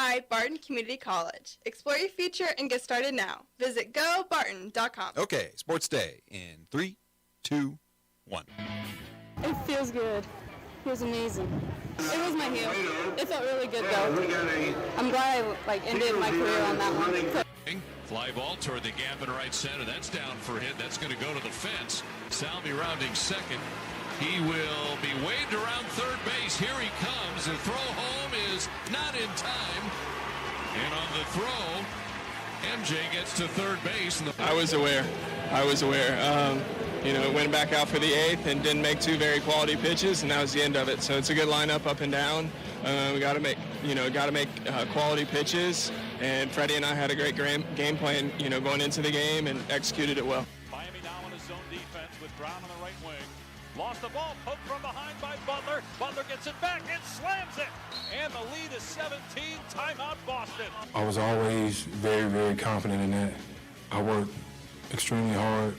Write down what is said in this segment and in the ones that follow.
by Barton Community College. Explore your future and get started now. Visit gobarton.com. Okay, Sports Day in 3, 2, 1. It feels good. It was amazing. It was my heel. It felt really good though. I'm glad I ended my career on that one. Fly ball toward the gap in right center. That's down for a hit. That's going to go to the fence. Salvi rounding second. He will be waved around third base. Here he comes. The throw home is not in time. And on the throw, MJ gets to third base. I was aware. Went back out for the eighth and didn't make two very quality pitches, and that was the end of it. So it's a good lineup up and down. We got to make quality pitches. And Freddie and I had a great game plan, going into the game and executed it well. Miami now in his zone defense with Brown on the right wing. Lost the ball, poked from behind by Butler. Butler gets it back and slams it. And the lead is 17. Timeout Boston. I was always very, very confident in that. I worked extremely hard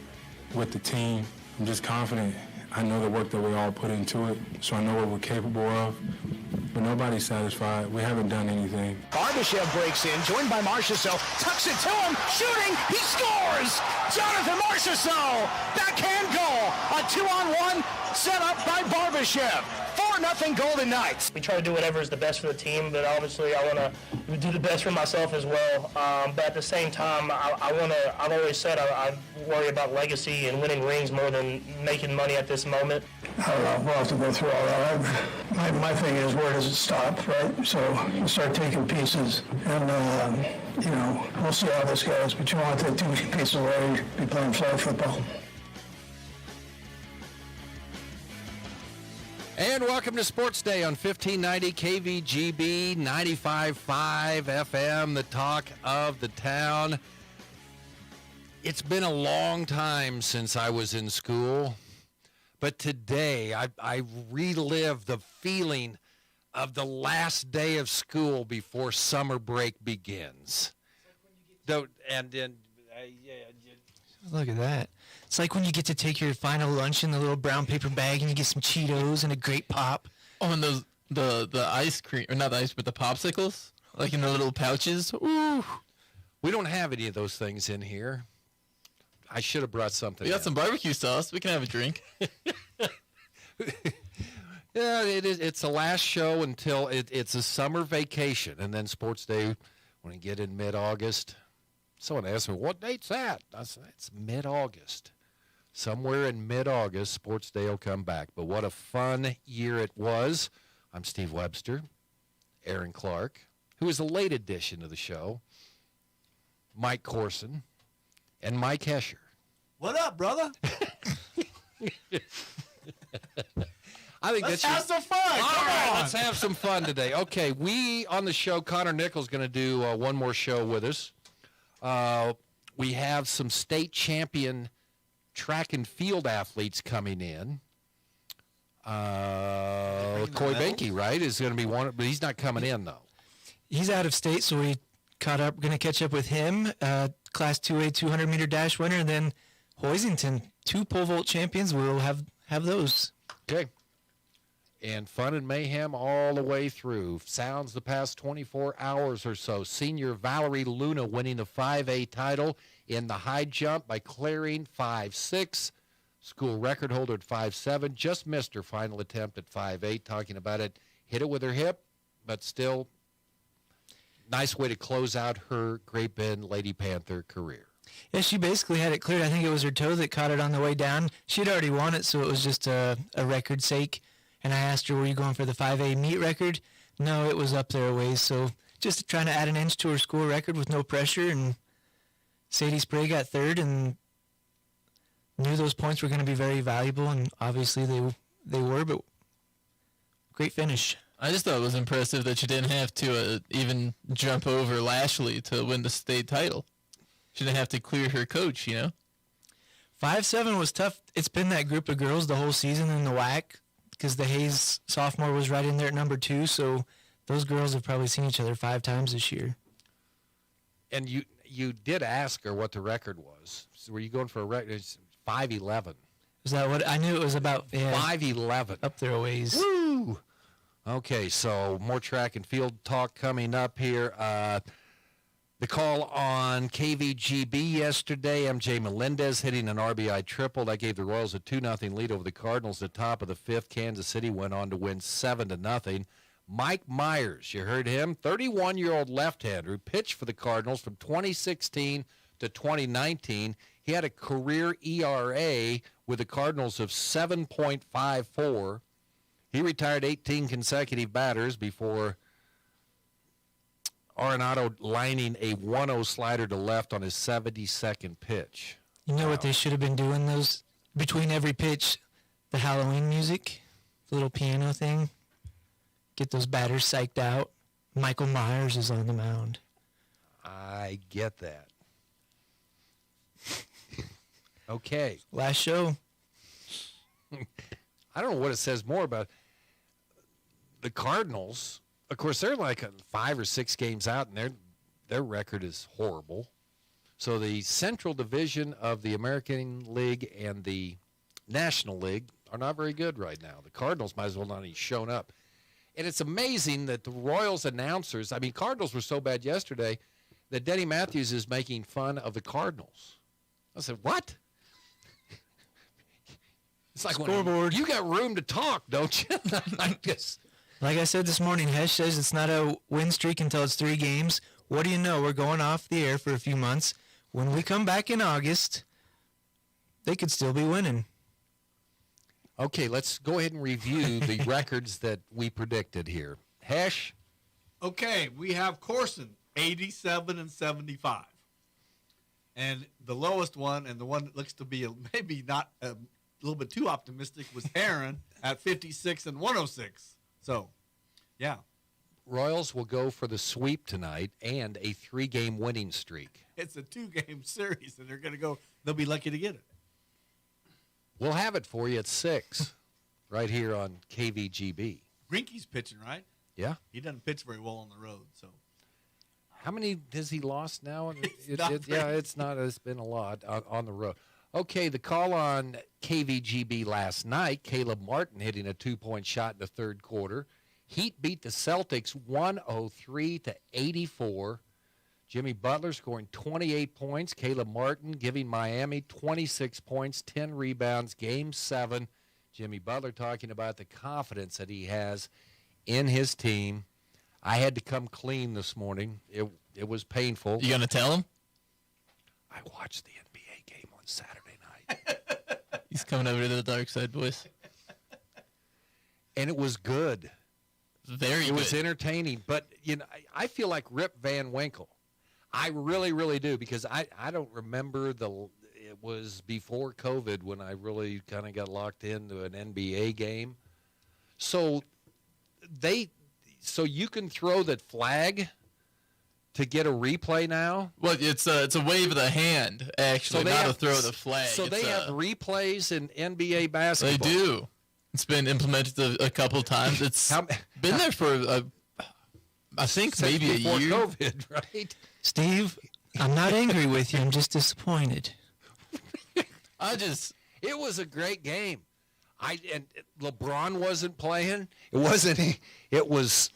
with the team. I'm just confident. I know the work that we all put into it, so I know what we're capable of. But nobody's satisfied. We haven't done anything. Barbashev breaks in, joined by Marchessault, tucks it to him, shooting, he scores! Jonathan Marchessault, backhand goal, a 2-on-1 set up by Barbashev. 4-0 Golden Knights. We try to do whatever is the best for the team, but obviously I want to do the best for myself as well. But at the same time, I've always said I worry about legacy and winning rings more than making money at this moment. I don't know, we'll have to go through all that. My thing is, where does it stop, right? So you start taking pieces, and, we'll see how this goes, but you don't want to take too many pieces away, be playing flag football. And welcome to Sports Day on 1590 KVGB 95.5 FM, the talk of the town. It's been a long time since I was in school, but today I relive the feeling of the last day of school before summer break begins. Look at that. It's like when you get to take your final lunch in the little brown paper bag and you get some Cheetos and a great pop. Oh, and the ice cream, or not the ice, but the popsicles, like in the little pouches. Ooh. We don't have any of those things in here. I should have brought something. We got some barbecue sauce. We can have a drink. Yeah, it's the last show until it's a summer vacation, and then Sports Day when we get in mid-August. Someone asked me, what date's that? I said, it's mid-August. Somewhere in mid-August, Sports Day will come back. But what a fun year it was. I'm Steve Webster, Aaron Clark, who is a late addition to the show, Mike Corson, and Mike Hesher. What up, brother? Let's have some fun. All right, let's have some fun today. Okay, we on the show, Connor Nichols going to do one more show with us. We have some state champion track and field athletes coming in. Coy Benke, right, is going to be one, but he's not coming in, though. He's out of state, so we going to catch up with him. Class 2A 200-meter dash winner, and then Hoisington, 2 pole vault champions. We'll have those. Okay. And fun and mayhem all the way through. Sounds the past 24 hours or so. Senior Valerie Luna winning the 5A title in the high jump by clearing 5.6. School record holder at 5.7. Just missed her final attempt at 5.8. Talking about it, hit it with her hip, but still nice way to close out her Great Bend Lady Panther career. Yeah, she basically had it cleared. I think it was her toe that caught it on the way down. She'd already won it, so it was just a record's sake. And I asked her, were you going for the 5A meet record? No, it was up there a ways. So just trying to add an inch to her school record with no pressure. And Sadie Spray got third and knew those points were going to be very valuable. And obviously they were, but great finish. I just thought it was impressive that she didn't have to even jump over Lashley to win the state title. She didn't have to clear her coach, 5.7 was tough. It's been that group of girls the whole season in the WAC. Because the Hayes sophomore was right in there at number 2, so those girls have probably seen each other 5 times this year. And you did ask her what the record was. So were you going for a record? It's 5.11. Is that what I knew? It was about 5.11 up there a ways. Woo! Okay, so more track and field talk coming up here. The call on KVGB yesterday, MJ Melendez hitting an RBI triple. That gave the Royals a 2-0 lead over the Cardinals at the top of the fifth. Kansas City went on to win 7-0. Mike Myers, you heard him, 31-year-old left-hander who pitched for the Cardinals from 2016 to 2019. He had a career ERA with the Cardinals of 7.54. He retired 18 consecutive batters before Arenado lining a 1-0 slider to left on his 72nd pitch. You know what they should have been doing those between every pitch? The Halloween music, the little piano thing. Get those batters psyched out. Michael Myers is on the mound. I get that. Okay. Last show. I don't know what it says more about the Cardinals. Of course, they're like 5 or 6 games out, and their record is horrible. So the Central Division of the American League and the National League are not very good right now. The Cardinals might as well not even shown up. And it's amazing that the Royals announcers, I mean, Cardinals were so bad yesterday that Denny Matthews is making fun of the Cardinals. I said, what? It's like, Scoreboard. You got room to talk, don't you? Like I said this morning, Hesh says it's not a win streak until it's 3 games. What do you know? We're going off the air for a few months. When we come back in August, they could still be winning. Okay, let's go ahead and review the records that we predicted here. Hesh? Okay, we have Corson, 87 and 75. And the lowest one, and the one that looks to be maybe not a little bit too optimistic, was Aaron at 56 and 106. So, yeah. Royals will go for the sweep tonight and a 3-game winning streak. It's a 2-game series, and they'll be lucky to get it. We'll have it for you at 6 right here on KVGB. Greinke's pitching, right? Yeah. He doesn't pitch very well on the road, so. How many has he lost now? It's been a lot on the road. Okay, the call on KVGB last night, Caleb Martin hitting a 2-point shot in the third quarter. Heat beat the Celtics 103-84. Jimmy Butler scoring 28 points. Caleb Martin giving Miami 26 points, 10 rebounds, Game 7. Jimmy Butler talking about the confidence that he has in his team. I had to come clean this morning. It was painful. You going to tell him? I watched the NBA game on Saturday night. He's coming over to the dark side, boys. And it was good. Very good. It was entertaining. But, I feel like Rip Van Winkle. I really, really do, because I don't remember it was before COVID when I really kind of got locked into an NBA game. So you can throw that flag to get a replay now? Well, it's a wave of the hand, actually, not a throw of the flag. So they have replays in NBA basketball. They do. It's been implemented a couple times. It's been there for, I think, since maybe a before year. COVID, right? Steve, I'm not angry with you. I'm just disappointed. It was a great game. And LeBron wasn't playing. It wasn't. It was,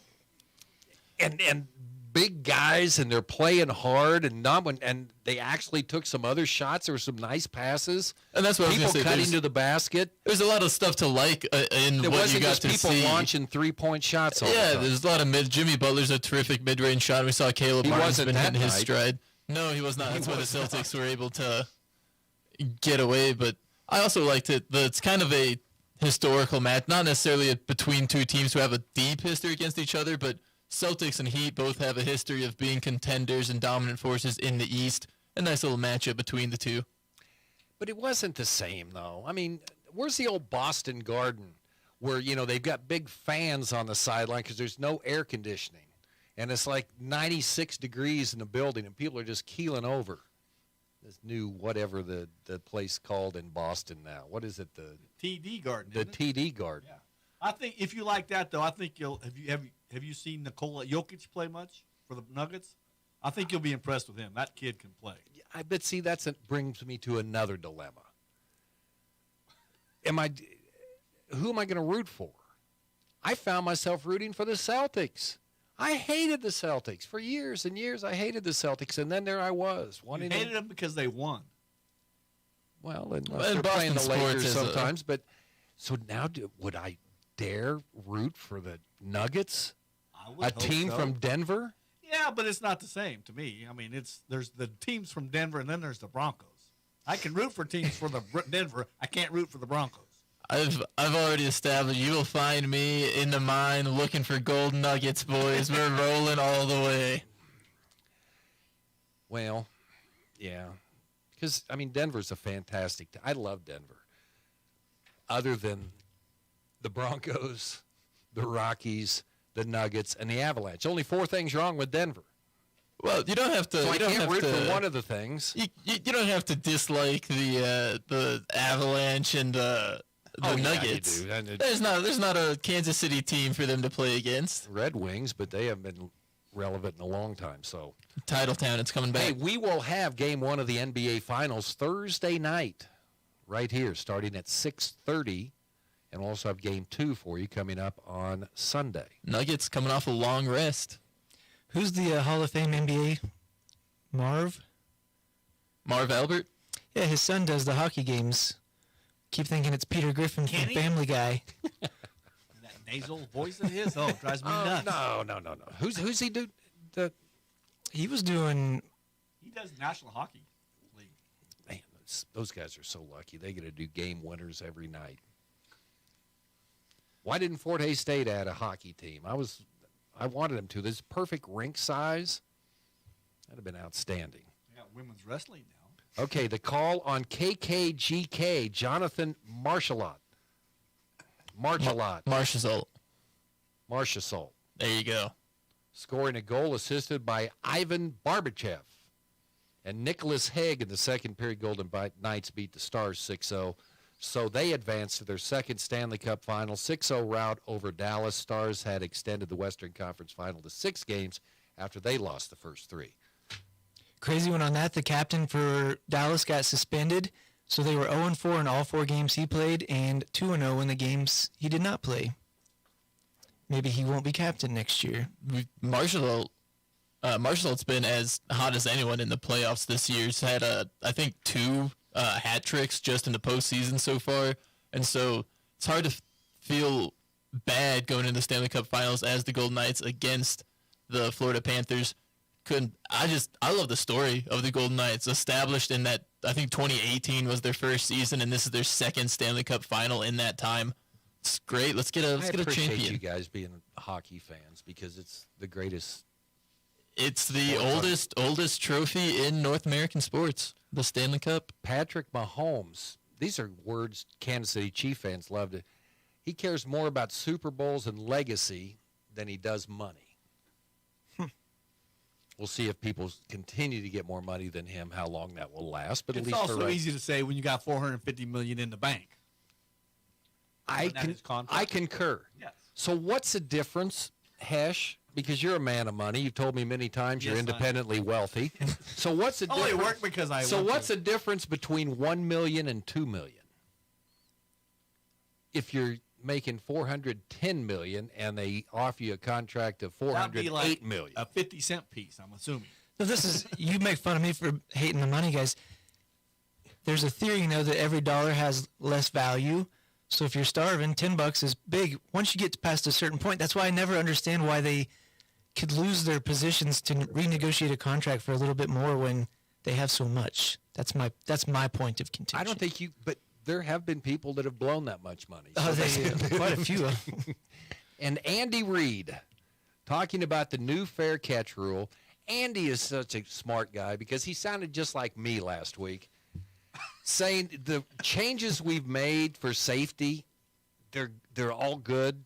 and big guys, and they're playing hard, and they actually took some other shots. There were some nice passes, and that's what people I was going to say. Cutting to the basket. There's a lot of stuff to like in there what you got to people see. launching 3-point shots. All the time. There's a lot of Jimmy Butler's a terrific mid-range shot. We saw Caleb Martin's been hitting his stride. No, he was not. That's why the Celtics were able to get away. But I also liked it. It's kind of a historical match, not necessarily between two teams who have a deep history against each other, but Celtics and Heat both have a history of being contenders and dominant forces in the East. A nice little matchup between the two. But it wasn't the same, though. I mean, where's the old Boston Garden where, they've got big fans on the sideline because there's no air conditioning. And it's like 96 degrees in the building, and people are just keeling over. This new whatever the place called in Boston now. What is it? The TD Garden. The TD Garden. Yeah. I think if you like that, though, I think you'll have you seen Nikola Jokic play much for the Nuggets? I think you'll be impressed with him. That kid can play. I bet. See, brings me to another dilemma. Who am I going to root for? I found myself rooting for the Celtics. I hated the Celtics for years and years. I hated the Celtics, and then there I was wanting. You hated them because they won. Well, they're playing the Lakers sometimes, but so now would I dare root for the Nuggets, a team from Denver? Yeah, but it's not the same to me. I mean, there's the teams from Denver, and then there's the Broncos. I can root for teams for the Denver. I can't root for the Broncos. I've already established you will find me in the mine looking for gold nuggets, boys. We're rolling all the way. Well, yeah. Because, I mean, Denver's a fantastic I love Denver. Other than the Broncos, the Rockies, the Nuggets, and the Avalanche. Only 4 things wrong with Denver. Well, you don't have to. So you I don't can't have root to, for one of the things. You don't have to dislike the Avalanche and the Nuggets. Yeah, you do. There's not a Kansas City team for them to play against. Red Wings, but they haven't been relevant in a long time. So Titletown, it's coming back. Hey, we will have Game 1 of the NBA Finals Thursday night, right here, starting at 6:30, and we'll also have Game 2 for you coming up on Sunday. Nuggets coming off a long rest. Who's the Hall of Fame NBA? Marv Albert? Yeah, his son does the hockey games. Keep thinking it's Peter Griffin from Family Guy. That nasal voice of his, it drives me nuts. No. Who's he do? He was doing. He does National Hockey League. Man, those guys are so lucky. They get to do game winners every night. Why didn't Fort Hays State add a hockey team? I wanted them to. This perfect rink size. That'd have been outstanding. They got women's wrestling now. Okay, the call on KKGK, Jonathan Marchessault. Marchessault. There you go. Scoring a goal assisted by Ivan Barbachev. And Nicholas Haig in the second period. Golden Knights beat the Stars 6-0. So they advanced to their second Stanley Cup final, 6-0 rout over Dallas. Stars had extended the Western Conference final to 6 games after they lost the first 3. Crazy one on that. The captain for Dallas got suspended, so they were 0-4 in all 4 games he played and 2-0 in the games he did not play. Maybe he won't be captain next year. Marchessault's been as hot as anyone in the playoffs this year. He's had, I think, 2 hat tricks just in the postseason so far, and so it's hard to feel bad going into the Stanley Cup Finals as the Golden Knights against the Florida Panthers. I love the story of the Golden Knights, established in that, I think 2018 was their first season, and this is their second Stanley Cup Final in that time. It's great. Let's get a champion. I appreciate you guys being hockey fans because it's the greatest. It's the oldest trophy in North American sports, the Stanley Cup. Patrick Mahomes. These are words Kansas City Chiefs fans love to. He cares more about Super Bowls and legacy than he does money. We'll see if people continue to get more money than him, how long that will last. But it's at least also easy to say when you got $450 million in the bank. I concur. Yes. So what's the difference, Hesh? Because you're a man of money. You've told me many times you're independently wealthy. So what's the difference? Only work because I. So what's the difference between $1 million and $2 million? If you're making $410 million and they offer you a contract of $408 million, a 50-cent piece, I'm assuming. So this is, you make fun of me for hating the money, guys. There's a theory, that every dollar has less value. So if you're starving, $10 is big. Once you get past a certain point, that's why I never understand why they could lose their positions to renegotiate a contract for a little bit more when they have so much. That's my point of contention. I don't think but there have been people that have blown that much money. Quite a few. And Andy Reid, talking about the new fair catch rule. Andy is such a smart guy because he sounded just like me last week, saying the changes we've made for safety, they're all good,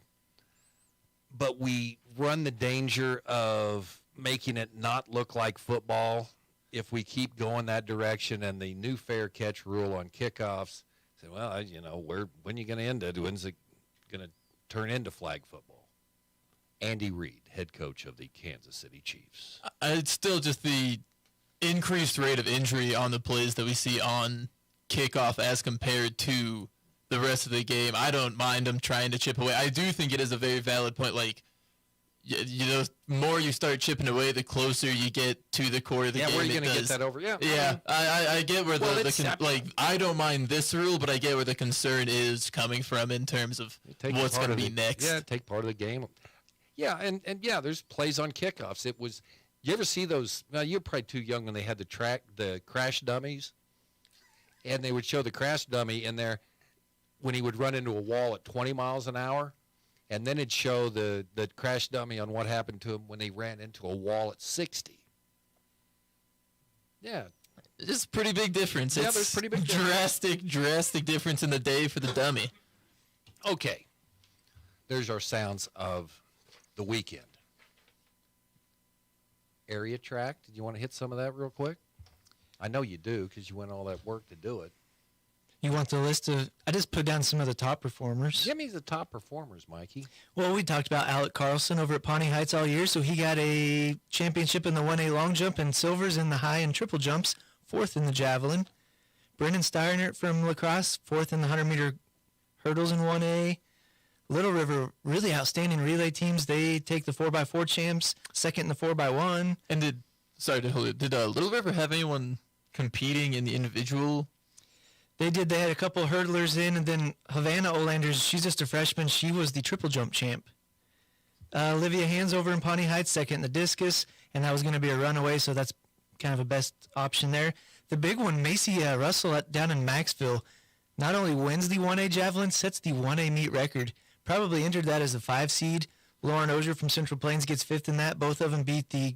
but we run the danger of making it not look like football if we keep going that direction. And the new fair catch rule on kickoffs, said, well, when are you going to end it? When's it going to turn into flag football? Andy Reid, head coach of the Kansas City Chiefs. It's still just the increased rate of injury on the plays that we see on kickoff as compared to the rest of the game, I don't mind him trying to chip away. I do think it is a very valid point. Like, you know, more you start chipping away, the closer you get to the core of the game. Yeah, where are you going to get that over? Yeah, I get where I don't mind this rule, but I get where the concern is coming from in terms of what's going to be next. Yeah, take part of the game. Yeah, and yeah, there's plays on kickoffs. It was, you ever see those? Well, you're probably too young when they had the crash dummies, and they would show the crash dummy in there when he would run into a wall at 20 miles an hour. And then it'd show the crash dummy on what happened to him when they ran into a wall at 60. Yeah. It's a pretty big difference. Yeah, it's there's pretty big drastic difference in the day for the dummy. Okay. There's our sounds of the weekend. Area track. Did you want to hit some of that real quick? I know you do because you went all that work to do it. You want the list of... I just put down some of the top performers. Give me the top performers, Mikey. Well, we talked about Alec Carlson over at Pawnee Heights all year, so he got a championship in the 1A long jump and silvers in the high and triple jumps, 4th in the javelin. Brennan Steiner from La Crosse, 4th in the 100-meter hurdles in 1A. Little River, really outstanding relay teams. They take the 4x4 champs, 2nd in the 4x1. And did Little River have anyone competing in the individual? They did. They had a couple of hurdlers in, and then Havana Olanders, she's just a freshman. She was the triple jump champ. Olivia Hands over in Pawnee Heights, 2nd in the discus, and that was going to be a runaway, so that's kind of a best option there. The big one, Macy Russell down in Maxville, not only wins the 1A javelin, sets the 1A meet record. Probably entered that as a 5 seed. Lauren Ozier from Central Plains gets 5th in that. Both of them beat the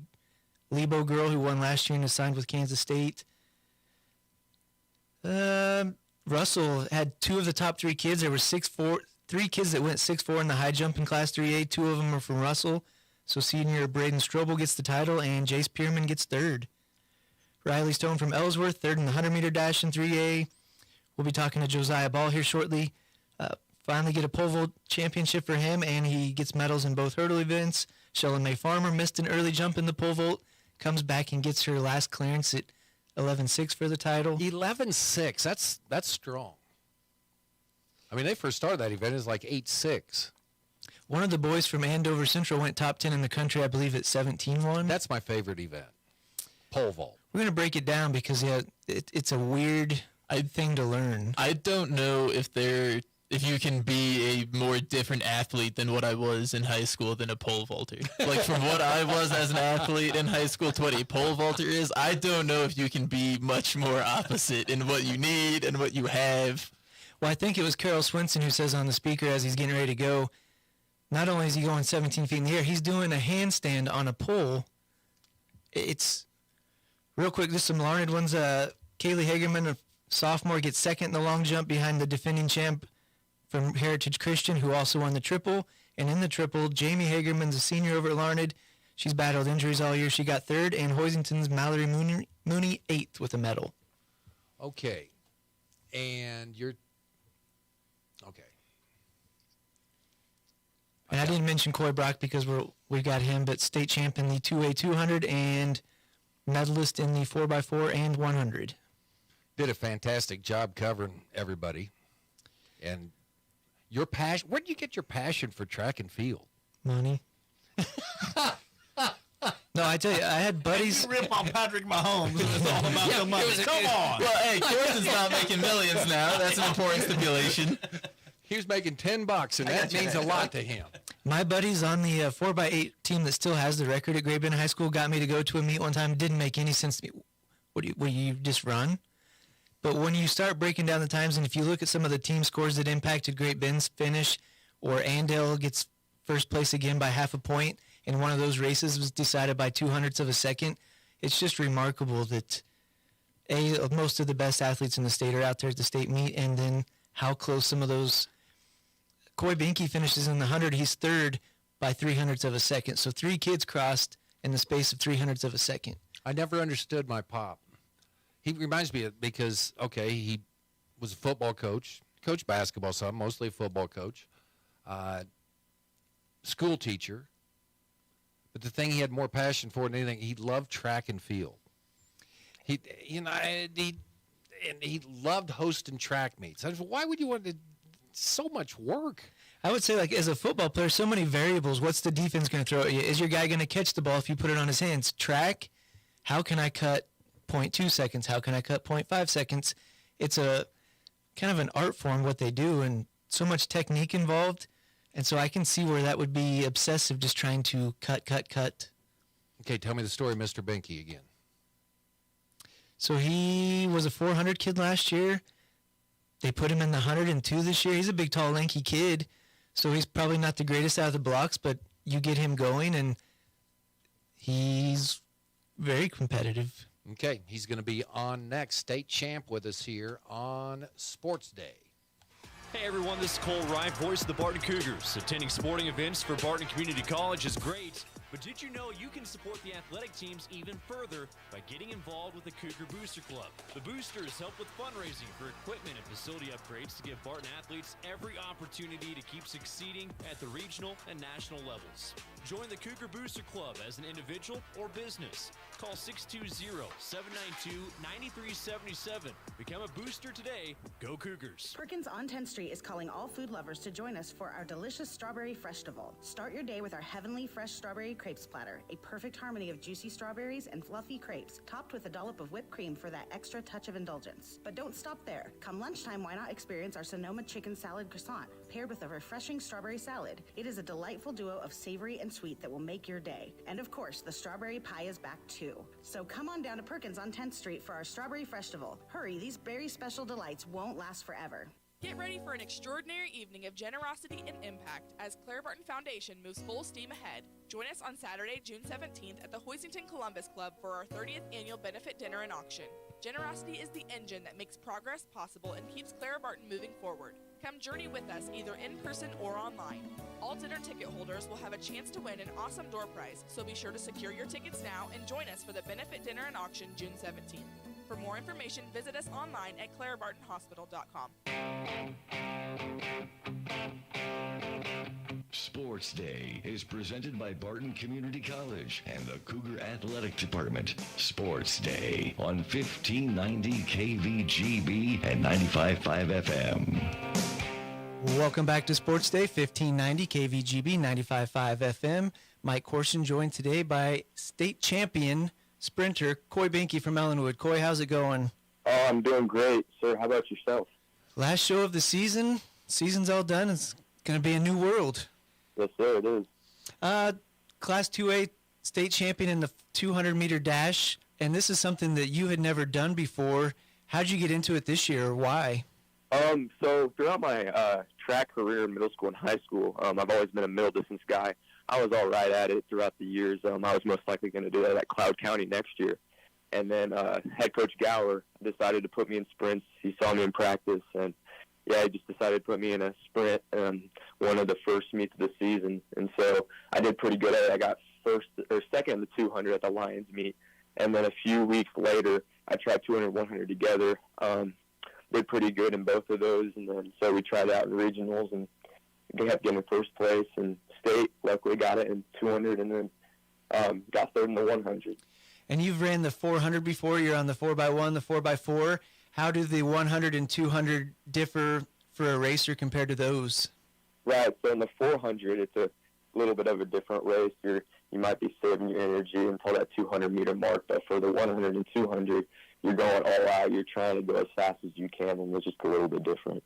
Lebo girl who won last year and is signed with Kansas State. Russell had 2 of the top 3 kids. There were 3 kids that went 6'4" in the high jump in Class 3A. 2 of them are from Russell. So senior Braden Strobel gets the title, and Jace Pierman gets 3rd. Riley Stone from Ellsworth, 3rd in the 100-meter dash in 3A. We'll be talking to Josiah Ball here shortly. Finally get a pole vault championship for him, and he gets medals in both hurdle events. Shellen May Farmer missed an early jump in the pole vault, comes back and gets her last clearance at 11.6 for the title. 11.6. That's strong. I mean, they first started that event as like 8.6. One of the boys from Andover Central went top 10 in the country, I believe, at 17.1. That's my favorite event. Pole vault. We're going to break it down because it's a weird thing to learn. I don't know if you can be a more different athlete than what I was in high school than a pole vaulter. Like, from what I was as an athlete in high school to what a pole vaulter is, I don't know if you can be much more opposite in what you need and what you have. Well, I think it was Carol Swinson who says on the speaker as he's getting ready to go, not only is he going 17 feet in the air, he's doing a handstand on a pole. It's, real quick, just some learned ones. Kaylee Hagerman, a sophomore, gets 2nd in the long jump behind the defending champ from Heritage Christian, who also won the triple. And in the triple, Jamie Hagerman's a senior over at Larned. She's battled injuries all year. She got 3rd, and Hoisington's Mallory Mooney 8th with a medal. Okay. And you're... Okay. And I didn't mention Coy Brock because we got him, but state champ in the 2A 200 and medalist in the 4x4 and 100. Did a fantastic job covering everybody. And your passion, where did you get your passion for track and field? Money. No, I tell you, I had buddies. You rip on Patrick Mahomes. It's all about the money. Come on. Well, hey, Jordan's not making millions now. That's an important stipulation. He was making $10, and that means a lot to him. My buddies on the 4x8 team that still has the record at Great Bend High School got me to go to a meet one time. It didn't make any sense to me. What do you just run? But when you start breaking down the times, and if you look at some of the team scores that impacted Great Bend's finish, or Andale gets first place again by half a point, and one of those races was decided by 0.02 of a second, it's just remarkable that most of the best athletes in the state are out there at the state meet, and then how close some of those. Coy Binky finishes in the 100. He's 3rd by 0.03 of a second. So 3 kids crossed in the space of 0.03 of a second. I never understood my pop. He reminds me of, because, okay, he was a football coach, coached basketball some, mostly a football coach, school teacher. But the thing he had more passion for than anything, he loved track and field. He loved hosting track meets. I said, why would you want to so much work. I would say, like, as a football player, so many variables. What's the defense going to throw at you? Is your guy going to catch the ball if you put it on his hands? Track, how can I cut 0.2 seconds? How can I cut 0.5 seconds? It's a kind of an art form, what they do, and so much technique involved. And so I can see where that would be obsessive, just trying to cut. Okay, tell me the story of Mr. Benke again. So he was a 400 kid last year. They put him in the 102 this year. He's a big, tall, lanky kid. So he's probably not the greatest out of the blocks, but you get him going, and he's very competitive. Okay, he's going to be on next. State champ with us here on Sports Day. Hey everyone, this is Cole Wright, voice of the Barton Cougars. Attending sporting events for Barton Community College is great, but did you know you can support the athletic teams even further by getting involved with the Cougar Booster Club? The Boosters help with fundraising for equipment and facility upgrades to give Barton athletes every opportunity to keep succeeding at the regional and national levels. Join the Cougar Booster Club as an individual or business. Call 620-792-9377. Become a booster today. Go Cougars. Perkins on 10th Street is calling all food lovers to join us for our delicious Strawberry Freshtival. Start your day with our heavenly fresh strawberry crepes platter, a perfect harmony of juicy strawberries and fluffy crepes, topped with a dollop of whipped cream for that extra touch of indulgence. But don't stop there. Come lunchtime, why not experience our Sonoma chicken salad croissant, paired with a refreshing strawberry salad. It is a delightful duo of savory and sweet that will make your day. And of course, the strawberry pie is back too. So come on down to Perkins on 10th Street for our Strawberry Freshtival. Hurry, these very special delights won't last forever. Get ready for an extraordinary evening of generosity and impact as Claire Barton Foundation moves full steam ahead. Join us on Saturday, June 17th at the Hoisington Columbus Club for our 30th annual benefit dinner and auction. Generosity is the engine that makes progress possible and keeps Claire Barton moving forward. Come journey with us either in person or online. All dinner ticket holders will have a chance to win an awesome door prize, so be sure to secure your tickets now and join us for the benefit dinner and auction June 17th. For more information, visit us online at clairebartonhospital.com. Sports Day is presented by Barton Community College and the Cougar Athletic Department. Sports Day on 1590 KVGB and 95.5 FM. Welcome back to Sports Day, 1590 KVGB, 95.5 FM. Mike Corson joined today by state champion sprinter Coy Benke from Ellenwood. Coy, how's it going? Oh, I'm doing great, sir. How about yourself? Last show of the season. Season's all done. It's going to be a new world. Yes, sir, it is. Class 2A state champion in the 200-meter dash, and this is something that you had never done before. How'd you get into it this year, or why? So throughout my track career in middle school and high school, I've always been a middle distance guy. I was all right at it throughout the years. I was most likely going to do that at Cloud County next year. And then head coach Gower decided to put me in sprints. He saw me in practice, and he just decided to put me in a sprint, one of the first meets of the season. And so I did pretty good at it. I got second in the 200 at the Lions meet. And then a few weeks later, I tried 200 and 100 together. Did pretty good in both of those. And then so we tried out in regionals and kept getting first place. And state, luckily got it in 200 and then got third in the 100. And you've ran the 400 before. You're on the 4x1, the 4x4. How do the 100 and 200 differ for a racer compared to those? Right. So in the 400, it's a little bit of a different race. You might be saving your energy until that 200-meter mark. But for the 100 and 200, you're going all out. You're trying to go as fast as you can, and it's just a little bit different.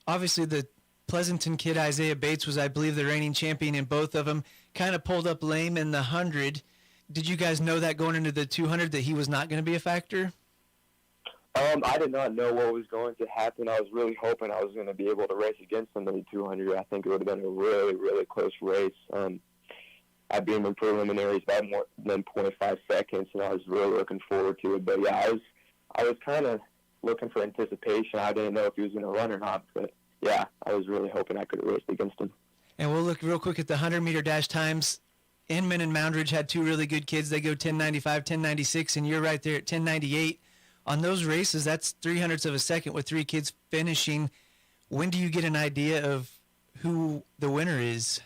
Obviously, the Pleasanton kid, Isaiah Bates, was, I believe, the reigning champion in both of them. Kind of pulled up lame in the 100. Did you guys know that going into the 200 that he was not going to be a factor? I did not know what was going to happen. I was really hoping I was going to be able to race against him in the 200. I think it would have been a really, really close race. I beat him in preliminaries by more than 0.5 seconds, and I was really looking forward to it. But, yeah, I was kind of looking for anticipation. I didn't know if he was going to run or not. But, yeah, I was really hoping I could have raced against him. And we'll look real quick at the 100-meter dash times. Inman and Moundridge had two really good kids. They go 10.95, 10.96, and you're right there at 10.98. On those races, that's 0.03 of a second with three kids finishing. When do you get an idea of who the winner is?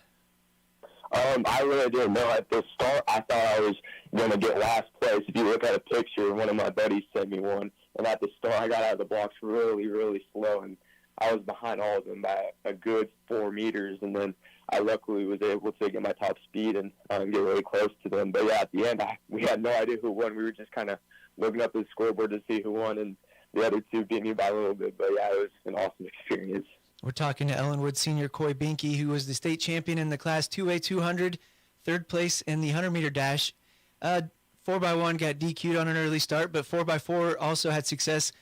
I really didn't know. At the start, I thought I was going to get last place. If you look at a picture, one of my buddies sent me one, and at the start, I got out of the blocks really, really slow, and I was behind all of them by a good 4 meters, and then I luckily was able to get my top speed and get really close to them. But yeah, at the end, we had no idea who won. We were just kind of looking up the scoreboard to see who won, and the other two beat me by a little bit. But yeah, it was an awesome experience. We're talking to Ellenwood senior Coy Binky, who was the state champion in the Class 2A 200, third place in the 100-meter dash. 4x1 got DQ'd on an early start, but 4x4 also had success.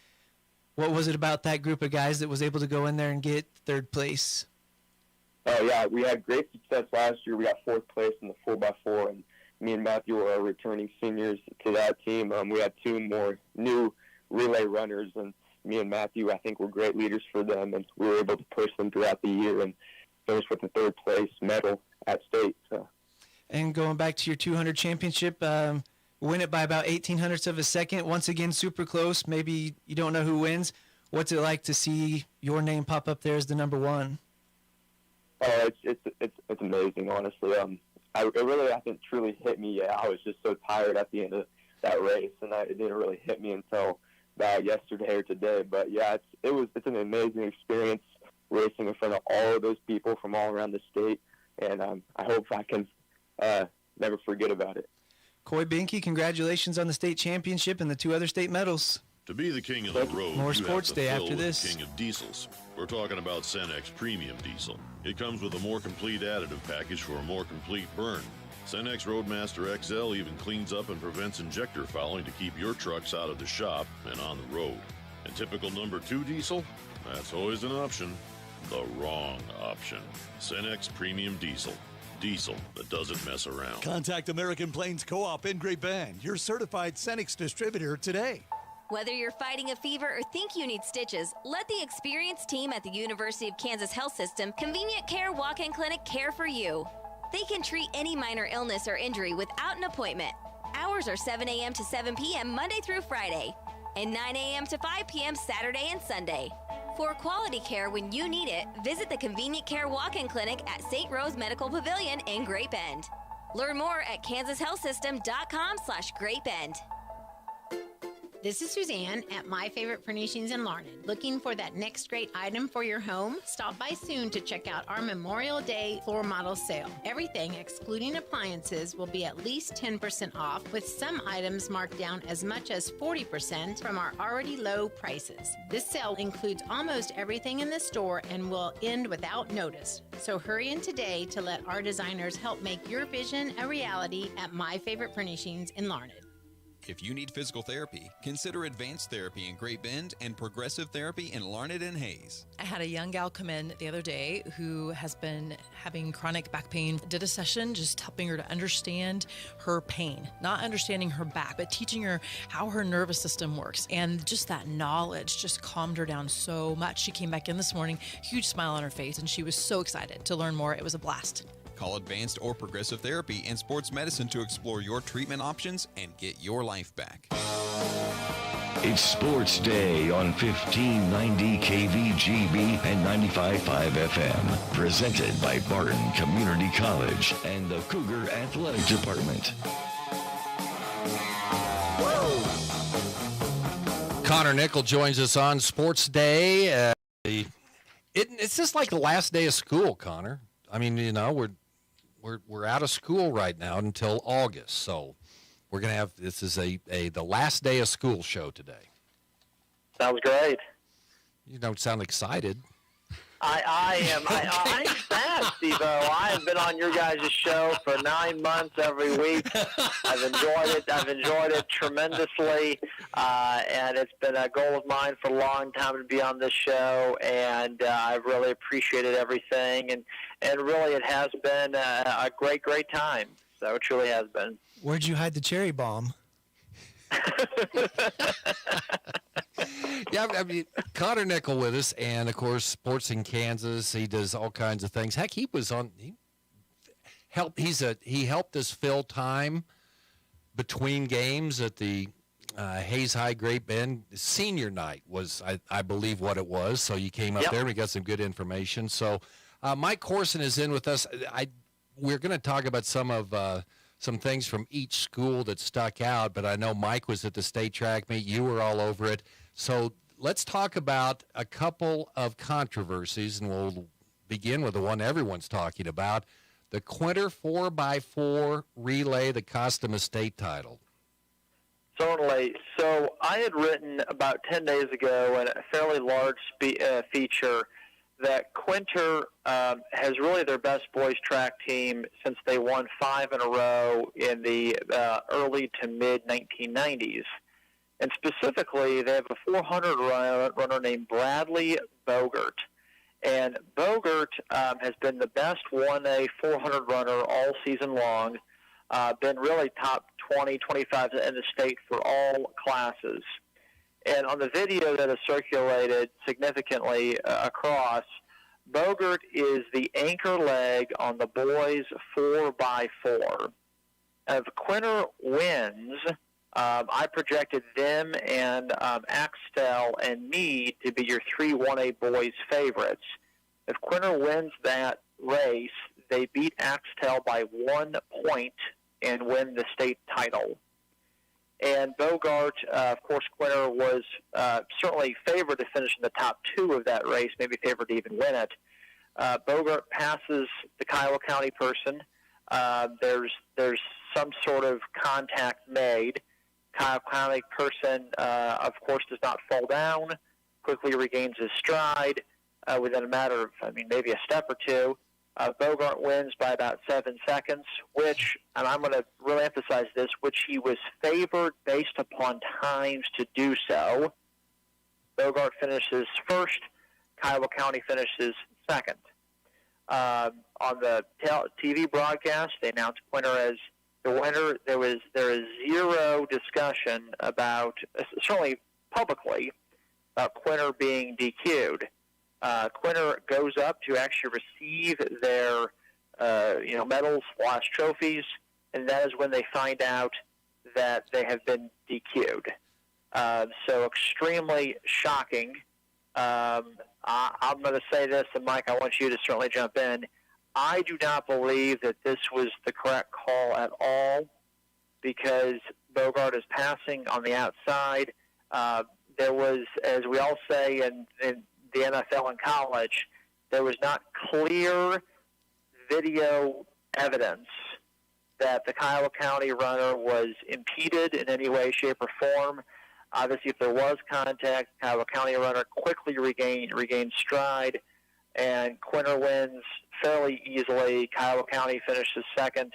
What was it about that group of guys that was able to go in there and get third place? Oh, yeah, we had great success last year. We got fourth place in the 4x4, and me and Matthew were returning seniors to that team. We had two more new relay runners, and me and Matthew, I think, were great leaders for them, and we were able to push them throughout the year and finish with the third place medal at state. So. And going back to your 200 championship, win it by about 0.18 of a second. Once again, super close. Maybe you don't know who wins. What's it like to see your name pop up there as the number one? Oh, it's amazing, honestly. It really hasn't truly hit me yet. I was just so tired at the end of that race, and it didn't really hit me until yesterday or today. But yeah, it's an amazing experience racing in front of all of those people from all around the state, and I hope I can never forget about it. Coy Binky, congratulations on the state championship and the 2 other state medals. To be the king of the road, More you sports have to day fill after with this. the king of diesels. We're talking about Cenex Premium Diesel. It comes with a more complete additive package for a more complete burn. Cenex Roadmaster XL even cleans up and prevents injector fouling to keep your trucks out of the shop and on the road. And typical number 2 diesel? That's always an option. The wrong option. Cenex Premium Diesel. Diesel that doesn't mess around. Contact American Plains Co-op in Great Bend, your certified Cenex distributor today. Whether you're fighting a fever or think you need stitches, let the experienced team at the University of Kansas Health System Convenient Care Walk-In Clinic care for you. They can treat any minor illness or injury without an appointment. Hours are 7 a.m. to 7 p.m. Monday through Friday, and 9 a.m. to 5 p.m. Saturday and Sunday. For quality care when you need it, visit the Convenient Care Walk-In Clinic at St. Rose Medical Pavilion in Great Bend. Learn more at kansashealthsystem.com/Great Bend. This is Suzanne at My Favorite Furnishings in Larned. Looking for that next great item for your home? Stop by soon to check out our Memorial Day floor model sale. Everything, excluding appliances, will be at least 10% off, with some items marked down as much as 40% from our already low prices. This sale includes almost everything in the store and will end without notice. So hurry in today to let our designers help make your vision a reality at My Favorite Furnishings in Larned. If you need physical therapy, consider Advanced Therapy in Great Bend and Progressive Therapy in Larned and Hayes. I had a young gal come in the other day who has been having chronic back pain. Did a session just helping her to understand her pain, not understanding her back, but teaching her how her nervous system works. And just that knowledge just calmed her down so much. She came back in this morning, huge smile on her face, and she was so excited to learn more. It was a blast. Call Advanced or Progressive Therapy and Sports Medicine to explore your treatment options and get your life back. It's Sports Day on 1590 KVGB and 95.5 FM. Presented by Barton Community College and the Cougar Athletic Department. Connor Nickel joins us on Sports Day. It's just like the last day of school, Connor. I mean, you know, we're out of school right now until August, so we're gonna have this is the last day of school show today. Sounds great. You don't sound excited. I am. I'm sad, Steve-O. I have been on your guys' show for 9 months every week. I've enjoyed it tremendously, and it's been a goal of mine for a long time to be on this show, and I've really appreciated everything, and really it has been a great time. So it truly has been. Where'd you hide the cherry bomb? Yeah, I mean, Connor Nickel with us, and of course, Sports in Kansas. He does all kinds of things. Heck, he was on. He helped us fill time between games at the Hayes High Great Bend senior night was, I believe, what it was. So you came up there and we got some good information. So Mike Corson is in with us. We're going to talk about some things from each school that stuck out, but I know Mike was at the state track meet. You were all over it. So let's talk about a couple of controversies, and we'll begin with the one everyone's talking about, the Quinter 4x4 relay that cost him a state title. Certainly. So I had written about 10 days ago in a fairly large feature that Quinter has really their best boys track team since they won 5 in a row in the early to mid-1990s. And specifically, they have a 400 runner named Bradley Bogert. And Bogert has been the best 1A 400 runner all season long, been really top 20, 25 in the state for all classes. And on the video that is circulated significantly across, Bogert is the anchor leg on the boys 4x4. If Quinter wins, I projected them and Axtell and Meade to be your 3 1A boys favorites. If Quinter wins that race, they beat Axtell by 1 point and win the state title. And Bogart, of course, Quinter was certainly favored to finish in the top 2 of that race, maybe favored to even win it. Bogart passes the Kiowa County person. There's some sort of contact made. Kiowa County person, of course, does not fall down, quickly regains his stride within a matter of, maybe a step or two. Bogart wins by about 7 seconds, which, and I'm going to really emphasize this, which he was favored based upon times to do so. Bogart finishes first. Kiowa County finishes second. On the TV broadcast, they announced Quinter as the winner. There is zero discussion about, certainly publicly, about Quinter being DQ'd. Quinter goes up to actually receive their, medals, trophies, and that is when they find out that they have been DQ'd. So extremely shocking. I'm going to say this, and Mike, I want you to certainly jump in. I do not believe that this was the correct call at all, because Bogart is passing on the outside. There was, as we all say in the NFL and college, there was not clear video evidence that the Kiowa County runner was impeded in any way, shape, or form. Obviously, if there was contact, Kiowa County runner quickly regained stride, and Quinter wins fairly easily. Kiowa County finishes second.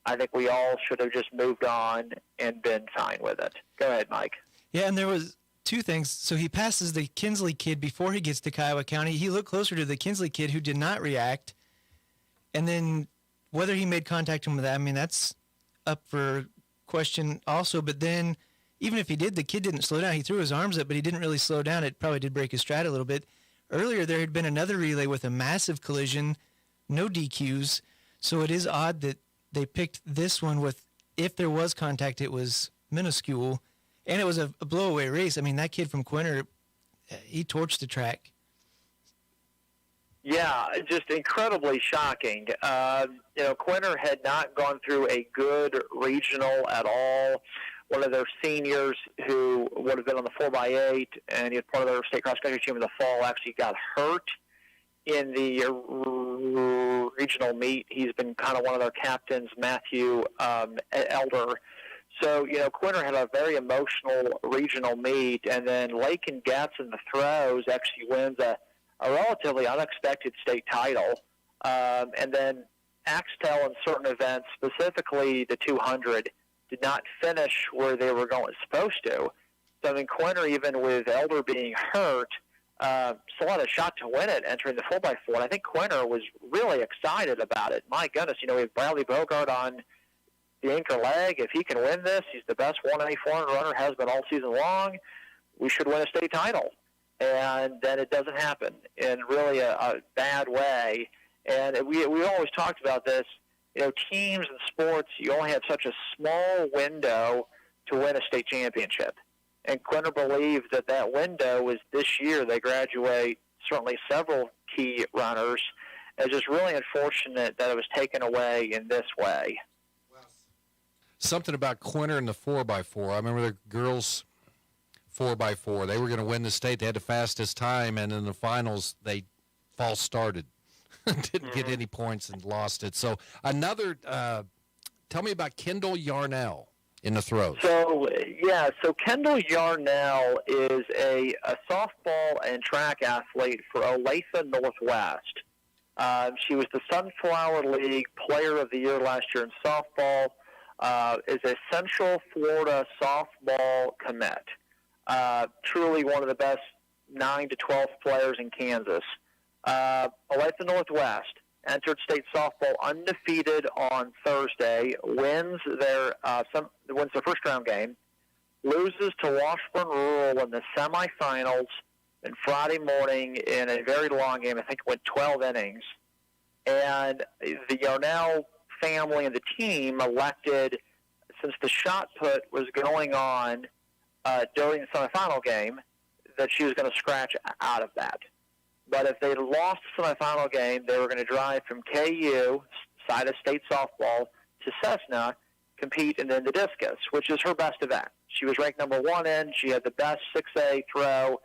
I think we all should have just moved on and been fine with it. Go ahead, Mike. Yeah, and there was 2 things. So he passes the Kinsley kid before he gets to Kiowa County. He looked closer to the Kinsley kid who did not react. And then whether he made contact with that, that's up for question also. But then even if he did, the kid didn't slow down. He threw his arms up, but he didn't really slow down. It probably did break his stride a little bit. Earlier, there had been another relay with a massive collision, no DQs. So it is odd that they picked this one with, if there was contact, it was minuscule. And it was a blowaway race. That kid from Quinter, he torched the track. Yeah, just incredibly shocking. Quinter had not gone through a good regional at all. One of their seniors who would have been on the 4x8 and he was part of their state cross-country team in the fall actually got hurt in the regional meet. He's been kind of one of their captains, Matthew Elder. So, Quinter had a very emotional regional meet, and then Lakin Getz in the throws actually wins a relatively unexpected state title. And then Axtell in certain events, specifically the 200, did not finish where they were supposed to. So, Quinter, even with Elder being hurt, still had a shot to win it entering the 4x4. And I think Quinter was really excited about it. My goodness, we have Bradley Bogart on the anchor leg. If he can win this, he's the best 1A 400 runner, has been all season long. We should win a state title. And then it doesn't happen in really a bad way. And we always talked about this. Teams and sports, you only have such a small window to win a state championship. And Quinter believed that window was this year. They graduate certainly several key runners. It's just really unfortunate that it was taken away in this way. Something about Quinter and the 4x4. I remember the girls 4x4. They were going to win the state. They had the fastest time, and in the finals, they false started. Didn't get any points and lost it. So another, tell me about Kendall Yarnell in the throws. So Kendall Yarnell is a softball and track athlete for Olathe Northwest. She was the Sunflower League Player of the Year last year in softball. Is a Central Florida softball commit. Truly one of the best 9 to 12 players in Kansas. Olathe Northwest entered state softball undefeated on Thursday, wins their first round game, loses to Washburn Rural in the semifinals, and Friday morning in a very long game. I think it went 12 innings. And the Yarnell family and the team elected, since the shot put was going on during the semifinal game, that she was going to scratch out of that. But if they lost the semifinal game, they were going to drive from KU, side of state softball, to Cessna, compete in the discus, which is her best event. She was ranked number 1 in. She had the best 6A throw,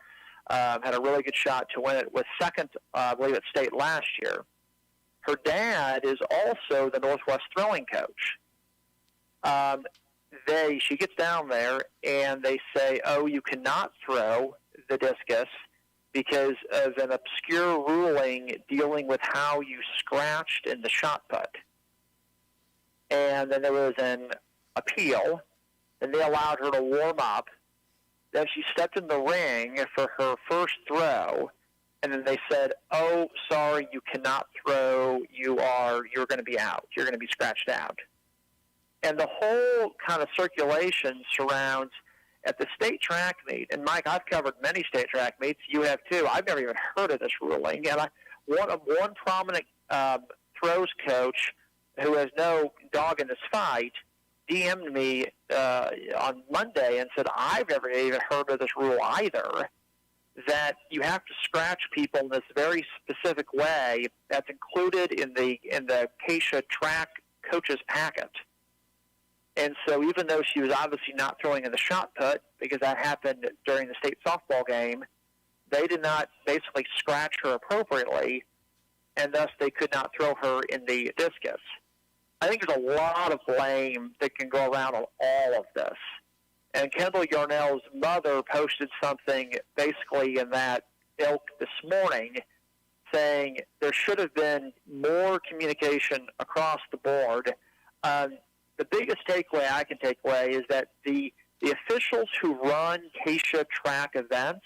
had a really good shot to win it, was second, I believe, at state last year. Her dad is also the Northwest throwing coach. She gets down there, and they say, oh, you cannot throw the discus because of an obscure ruling dealing with how you scratched in the shot put. And then there was an appeal, and they allowed her to warm up. Then she stepped in the ring for her first throw, and then they said, oh, sorry, you cannot throw. You're going to be out. You're going to be scratched out. And the whole kind of circulation surrounds at the state track meet. And, Mike, I've covered many state track meets. You have, too. I've never even heard of this ruling. And one prominent throws coach who has no dog in this fight DM'd me on Monday and said, I've never even heard of this rule either, that you have to scratch people in this very specific way that's included in the Keisha track coach's packet. And so even though she was obviously not throwing in the shot put, because that happened during the state softball game, they did not basically scratch her appropriately, and thus they could not throw her in the discus. I think there's a lot of blame that can go around on all of this. And Kendall Yarnell's mother posted something basically in that ilk this morning saying there should have been more communication across the board. The biggest takeaway I can take away is that the officials who run Keisha track events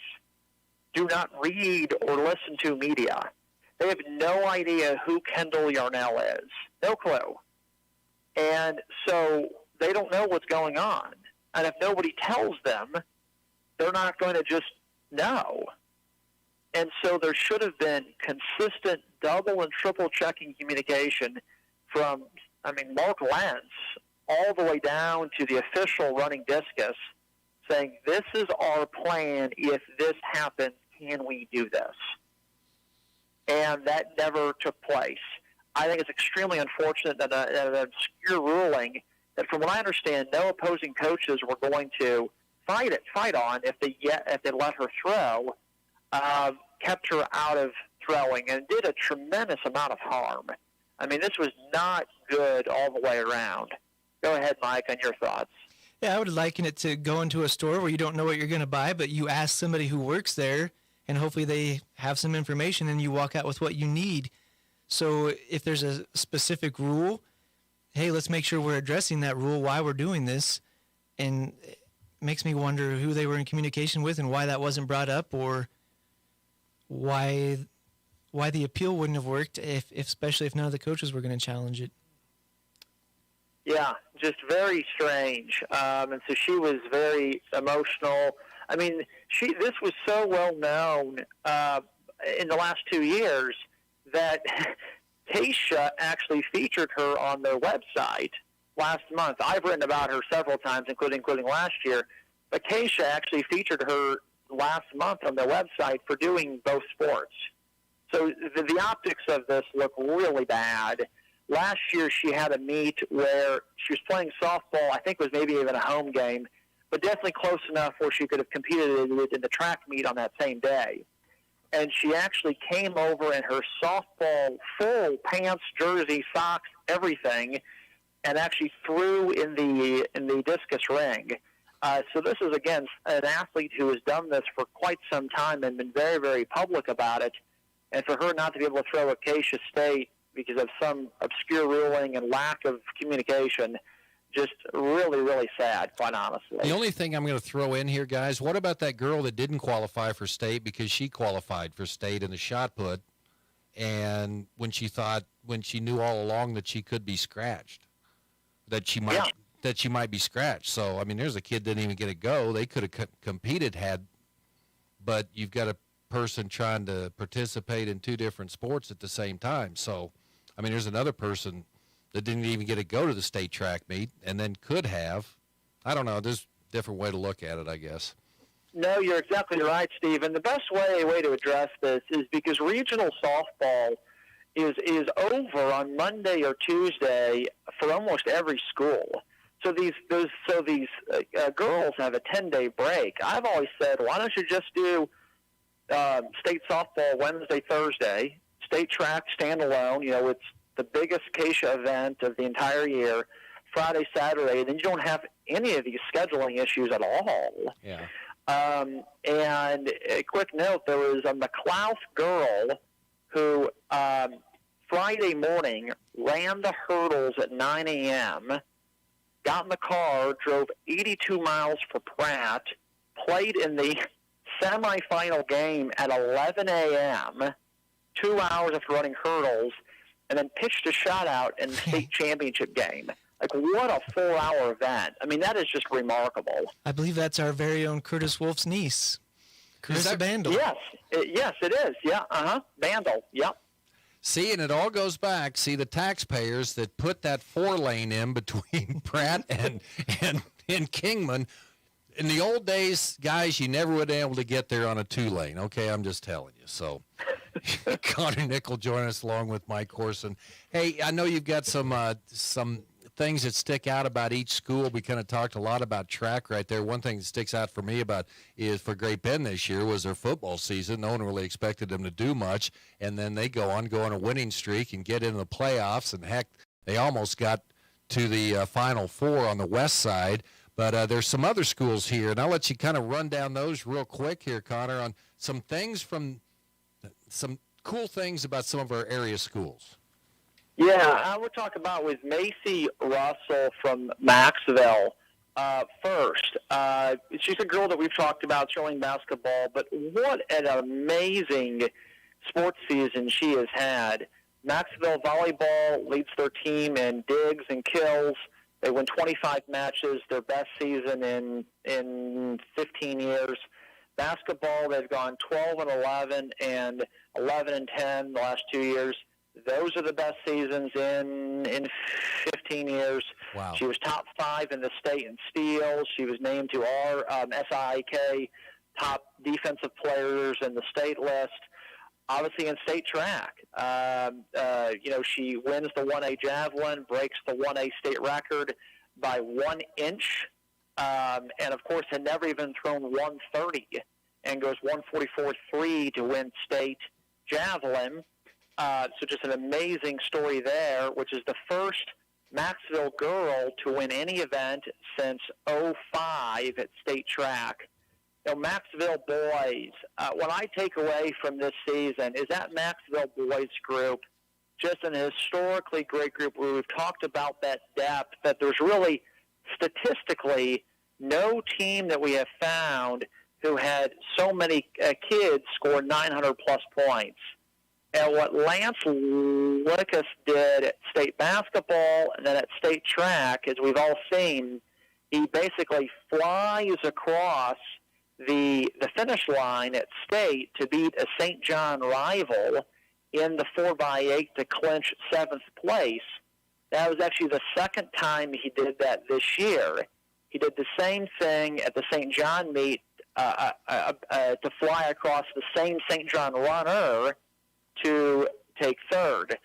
do not read or listen to media. They have no idea who Kendall Yarnell is. No clue. And so they don't know what's going on. And if nobody tells them, they're not going to just know. And so there should have been consistent double and triple checking communication from, Mark Lentz all the way down to the official running discus saying, this is our plan. If this happens, can we do this? And that never took place. I think it's extremely unfortunate that an obscure ruling that, from what I understand, no opposing coaches were going to fight on if they let her throw, kept her out of throwing and did a tremendous amount of harm. This was not good all the way around. Go ahead, Mike, on your thoughts. Yeah, I would liken it to going to a store where you don't know what you're going to buy, but you ask somebody who works there, and hopefully they have some information, and you walk out with what you need. So if there's a specific rule, hey, let's make sure we're addressing that rule, why we're doing this. And it makes me wonder who they were in communication with and why that wasn't brought up, or why the appeal wouldn't have worked, especially if none of the coaches were going to challenge it. Yeah, just very strange. And so she was very emotional. This was so well known in the last 2 years that Keisha actually featured her on their website last month. I've written about her several times, including last year. But Keisha actually featured her last month on their website for doing both sports. So the optics of this look really bad. Last year she had a meet where she was playing softball. I think it was maybe even a home game but definitely close enough where she could have competed in the track meet on that same day. And she actually came over in her softball full pants, jersey, socks, everything, and actually threw in the discus ring. So this is, again, an athlete who has done this for quite some time and been very, very public about it. And for her not to be able to throw at Acacia State because of some obscure ruling and lack of communication, just really, really sad, quite honestly. The only thing I'm going to throw in here, guys, what about that girl that didn't qualify for state because she qualified for state in the shot put, and when she knew all along that she could be scratched, that she might be scratched. So, I mean, there's a kid that didn't even get a go. They could have competed but you've got a person trying to participate in two different sports at the same time. So, I mean, there's another person that didn't even get to go to the state track meet and then could have. I don't know. There's a different way to look at it, I guess. No, you're exactly right, Steve. And the best way to address this is because regional softball is over on Monday or Tuesday for almost every school. So these girls have a 10-day break. I've always said, why don't you just do state softball Wednesday, Thursday, state track standalone? You know, it's the biggest Acacia event of the entire year, Friday, Saturday, and then you don't have any of these scheduling issues at all. Yeah. And a quick note, there was a McLouth girl who Friday morning ran the hurdles at 9 a.m., got in the car, drove 82 miles for Pratt, played in the semifinal game at 11 a.m., 2 hours after running hurdles, and then pitched a shutout in the state championship game. Like, what a 4-hour event. I mean, that is just remarkable. I believe that's our very own Curtis Wolf's niece, Carissa Bandel. Yes, it is. Yeah, Bandel, yep. See, and it all goes back. See, the taxpayers that put that 4-lane in between Pratt and Kingman. In the old days, guys, you never would have been able to get there on a 2-lane. Okay, I'm just telling you. So, Connor Nickel joining us along with Mike Corson. Hey, I know you've got some things that stick out about each school. We kind of talked a lot about track right there. One thing that sticks out for me is for Great Bend this year was their football season. No one really expected them to do much, and then they go on a winning streak and get into the playoffs, and heck, they almost got to the Final Four on the west side. But there's some other schools here, and I'll let you kind of run down those real quick here, Connor, on some cool things about some of our area schools. Yeah, I would talk about with Macy Russell from Maxville first. She's a girl that we've talked about showing basketball, but what an amazing sports season she has had. Maxville volleyball leads their team in digs and kills. They win 25 matches, their best season in 15 years. Basketball, they've gone 12-11 and 11-10 the last 2 years. Those are the best seasons in 15 years. Wow. She was top 5 in the state in steals. She was named to our SIAK top defensive players in the state list. Obviously in state track, she wins the 1A javelin, breaks the 1A state record by 1 inch, and of course had never even thrown 130 and goes 144.3 to win state javelin. So just an amazing story there, which is the first Maxville girl to win any event since 2005 at state track. Maxville boys, what I take away from this season is that Maxville boys group, just an historically great group where we've talked about that depth, that there's really statistically no team that we have found who had so many kids score 900-plus points. And what Lance Lickus did at state basketball and then at state track, as we've all seen, he basically flies across the finish line at state to beat a St. John rival in the 4x8 to clinch 7th place. That was actually the second time he did that this year. He did the same thing at the St. John meet to fly across the same St. John runner to take third.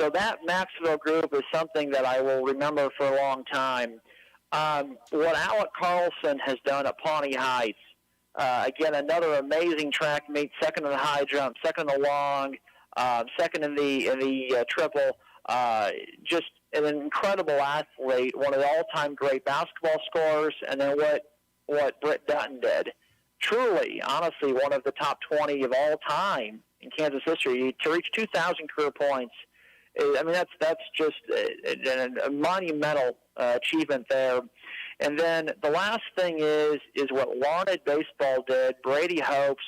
So that Maxville group is something that I will remember for a long time. what Alec Carlson has done at Pawnee Heights, again, another amazing track meet, second in the high jump, second in the long, second in the triple, just an incredible athlete, one of the all-time great basketball scorers, and then what Britt Dutton did. Truly, honestly, one of the top 20 of all time in Kansas history. To reach 2,000 career points, I mean, that's just a monumental achievement there. And then the last thing is what Larned baseball did. Brady Hope's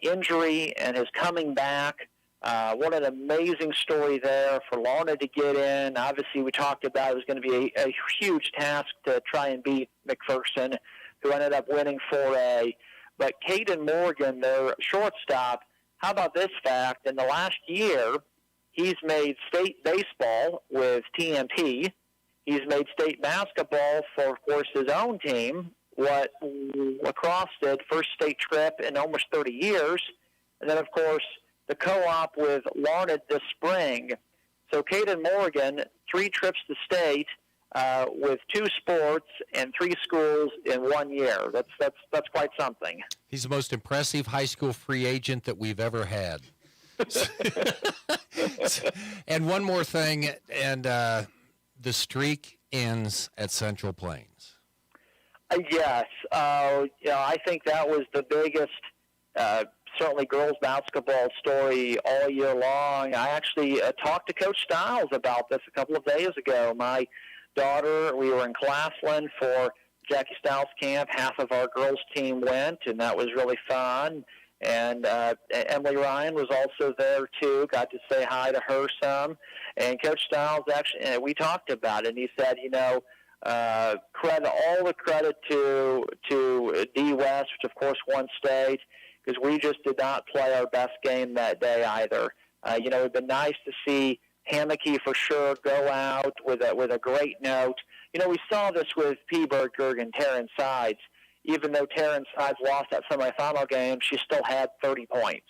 injury and his coming back. What an amazing story there for Larned to get in. Obviously, we talked about it was going to be a huge task to try and beat McPherson, who ended up winning 4A. But Caden Morgan, their shortstop, how about this fact? In the last year, he's made state baseball with TMT. He's made state basketball for, of course, his own team, what lacrosse did, first state trip in almost 30 years. And then, of course, the co-op with Larned this spring. So Caden Morgan, 3 trips to state with 2 sports and 3 schools in 1 year. That's quite something. He's the most impressive high school free agent that we've ever had. And one more thing, and the streak ends at Central Plains. Yes. I think that was the biggest, certainly girls basketball story all year long. I actually talked to Coach Stiles about this a couple of days ago. My daughter, we were in Claflin for Jackie Stiles camp. Half of our girls team went, and that was really fun. And Emily Ryan was also there, too. Got to say hi to her some. And Coach Stiles, actually, we talked about it, and he said, all the credit to D West, which, of course, won state, because we just did not play our best game that day either. It would have been nice to see Hammocky, for sure, go out with a great note. We saw this with P. Berger and Taryn Sides. Even though Taryn Sides lost that semifinal game, she still had 30 points.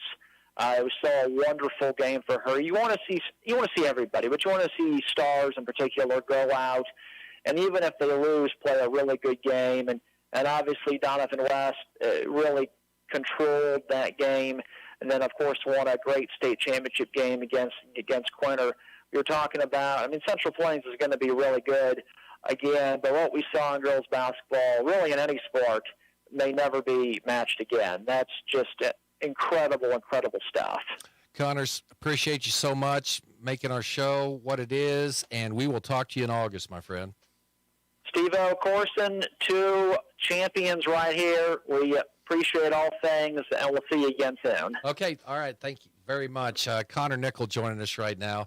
It was still a wonderful game for her. You want to see everybody, but you want to see stars in particular go out, and even if they lose, play a really good game. And obviously Donovan West really controlled that game, and then of course won a great state championship game against Quinter. We were talking about, Central Plains is going to be really good again, but what we saw in girls basketball, really in any sport, may never be matched again. That's just incredible stuff. Connors, appreciate you so much making our show what it is, and we will talk to you in August, my friend. Steve-O, Corson, 2 champions right here. We appreciate all things, and we'll see you again soon. Okay, all right, thank you very much. Connor Nickel joining us right now.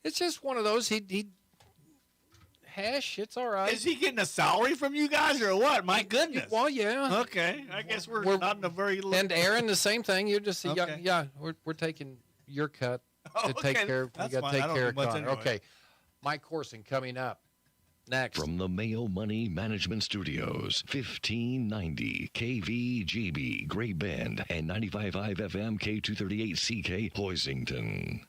It's just one of those, he Hash, it's all right. Is he getting a salary from you guys or what? My goodness. Well, yeah. Okay, I guess we're not in a very. And Aaron, the same thing. You're just okay. We're taking your cut to okay. take care. That's You got fine. to take care of Connor. Anyway. Okay, Mike Corson coming up next from the Mayo Money Management Studios, 1590 KVGB Great Bend and 95.5 FM K238CK Hoisington.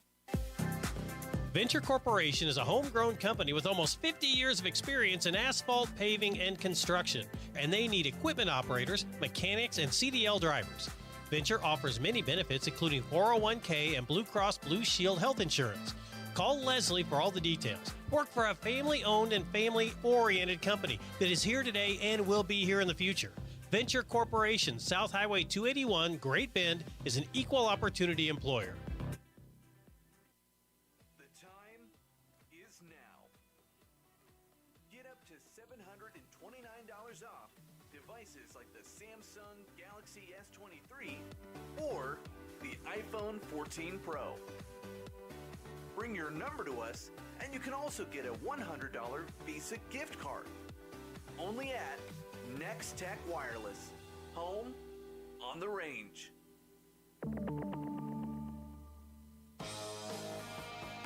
Venture Corporation is a homegrown company with almost 50 years of experience in asphalt, paving, and construction, and they need equipment operators, mechanics, and CDL drivers. Venture offers many benefits, including 401k and Blue Cross Blue Shield health insurance. Call Leslie for all the details. Work for a family-owned and family-oriented company that is here today and will be here in the future. Venture Corporation, South Highway 281, Great Bend, is an equal opportunity employer. off devices like the Samsung Galaxy S23 or the iPhone 14 Pro. Bring your number to us and you can also get a $100 Visa gift card. Only at Next Tech Wireless, home on the range.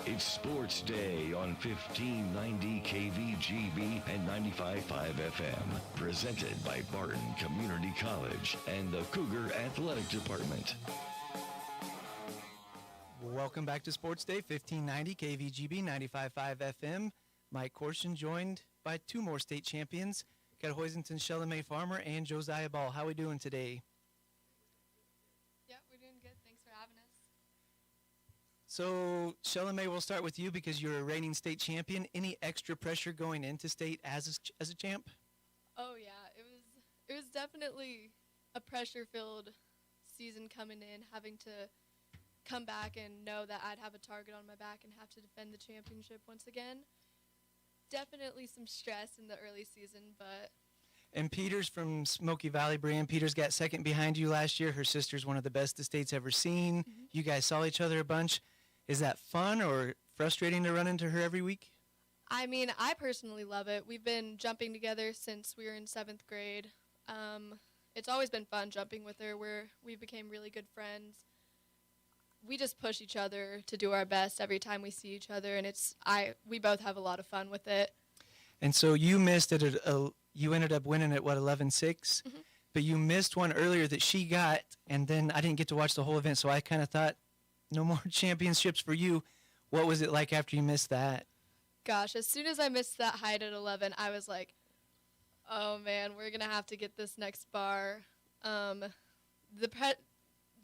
It's Sports Day on 1590 KVGB and 95.5 FM. Presented by Barton Community College and the Cougar Athletic Department. Welcome back to Sports Day, 1590 KVGB, 95.5 FM. Mike Corson joined by two more state champions. Got Hoisington's Shella May Farmer and Josiah Ball. How we doing today? Yeah, we're doing good. Thanks for having us. So, Shella May, we'll start with you because you're a reigning state champion. Any extra pressure going into state as a champ? Oh yeah, it was definitely a pressure-filled season coming in, having to come back and know that I'd have a target on my back and have to defend the championship once again. Definitely some stress in the early season, but... And Peters from Smoky Valley, Brianne Peters got second behind you last year. Her sister's one of the best the state's ever seen. Mm-hmm. You guys saw each other a bunch. Is that fun or frustrating to run into her every week? I mean, I personally love it. We've been jumping together since we were in 7th grade. It's always been fun jumping with her. We became really good friends. We just push each other to do our best every time we see each other, and we both have a lot of fun with it. And so you missed it you ended up winning at 11-6, Mm-hmm. but you missed one earlier that she got, and then I didn't get to watch the whole event, so I kind of thought, no more championships for you. What was it like after you missed that? Gosh, as soon as I missed that height at 11, I was like, oh man, we're gonna have to get this next bar.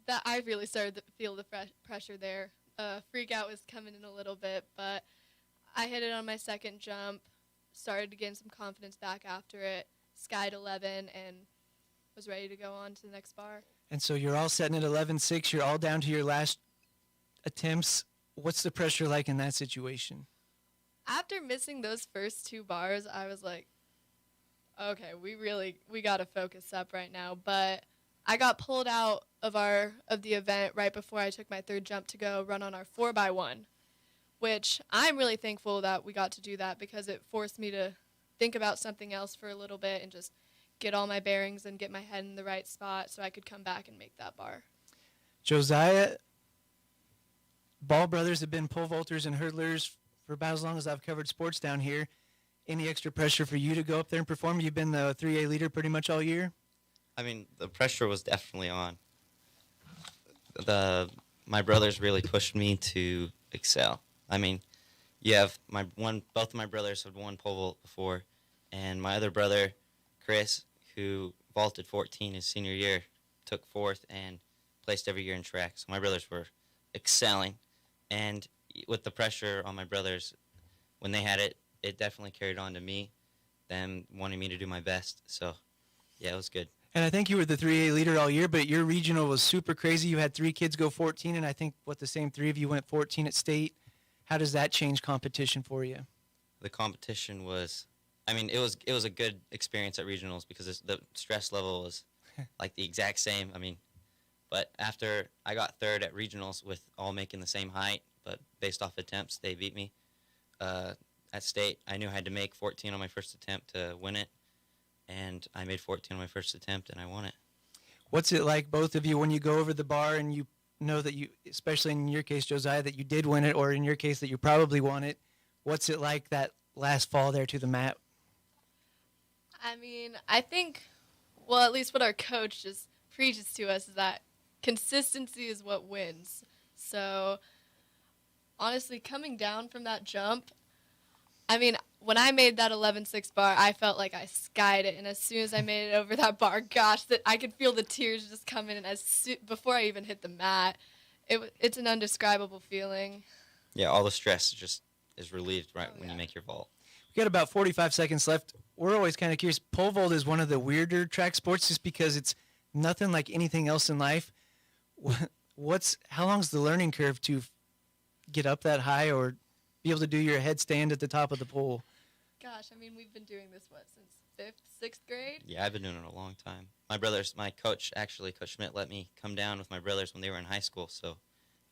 That I really started to feel the pressure there. Freak out was coming in a little bit, but I hit it on my second jump, started to gain some confidence back after it, skied 11, and was ready to go on to the next bar. And so you're all setting at 11-6. You're all down to your last attempts. What's the pressure like in that situation? After missing those first 2 bars, I was like, okay, we got to focus up right now. But I got pulled out of the event right before I took my 3rd jump to go run on our 4x1, which I'm really thankful that we got to do that because it forced me to think about something else for a little bit and just get all my bearings and get my head in the right spot so I could come back and make that bar. Josiah, Ball brothers have been pole vaulters and hurdlers for about as long as I've covered sports down here. Any extra pressure for you to go up there and perform? You've been the 3A leader pretty much all year. I mean, the pressure was definitely on. My brothers really pushed me to excel. I mean, you have both of my brothers have won pole vault before, and my other brother, Chris, who vaulted 14 his senior year, took 4th and placed every year in track. So my brothers were excelling, and with the pressure on my brothers, when they had it, it definitely carried on to me, them wanting me to do my best. So, yeah, it was good. And I think you were the 3A leader all year, but your regional was super crazy. You had 3 kids go 14, and I think the same 3 of you went 14 at state. How does that change competition for you? The competition was, I mean, it was a good experience at regionals because the stress level was like the exact same. I mean, but after I got 3rd at regionals with all making the same height, but based off attempts, they beat me. At state, I knew I had to make 14 on my first attempt to win it, and I made 14 on my first attempt, and I won it. What's it like, both of you, when you go over the bar and you know that you, especially in your case, Josiah, that you did win it, or in your case that you probably won it? What's it like that last fall there to the mat? I mean, I think, well, at least what our coach just preaches to us is that consistency is what wins. So, honestly, coming down from that jump, I mean, when I made that 11-6 bar, I felt like I skied it, and as soon as I made it over that bar, gosh, that I could feel the tears just coming in before I even hit the mat. It's an undescribable feeling. Yeah, all the stress just is relieved when you make your vault. We got about 45 seconds left. We're always kind of curious. Pole vault is one of the weirder track sports just because it's nothing like anything else in life. How long's the learning curve to get up that high or be able to do your headstand at the top of the pole? Gosh, I mean, we've been doing this, since 5th, 6th grade? Yeah, I've been doing it a long time. My coach Schmidt, let me come down with my brothers when they were in high school. So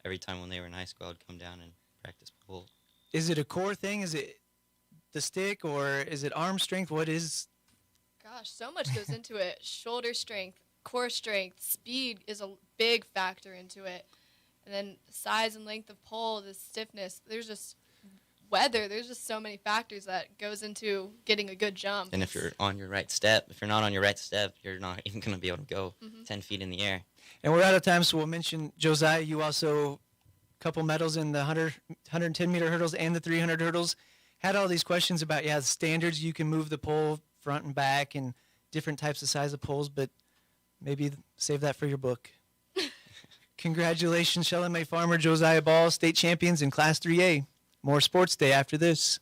every time when they were in high school, I would come down and practice pole. Is it a core thing? Is it the stick, or is it arm strength? What is? Gosh, so much goes into it. Shoulder strength, core strength, speed is a big factor into it. And then size and length of pole, the stiffness, there's just weather. There's just so many factors that goes into getting a good jump. And if you're on your right step, if you're not on your right step, you're not even going to be able to go 10 feet in the air. And we're out of time, so we'll mention, Josiah, you also a couple medals in the 110-meter hurdles and the 300 hurdles. had all these questions about, the standards. You can move the pole front and back and different types of size of poles, but maybe save that for your book. Congratulations, Shelley May Farmer, Josiah Ball, state champions in Class 3A. More Sports Day after this.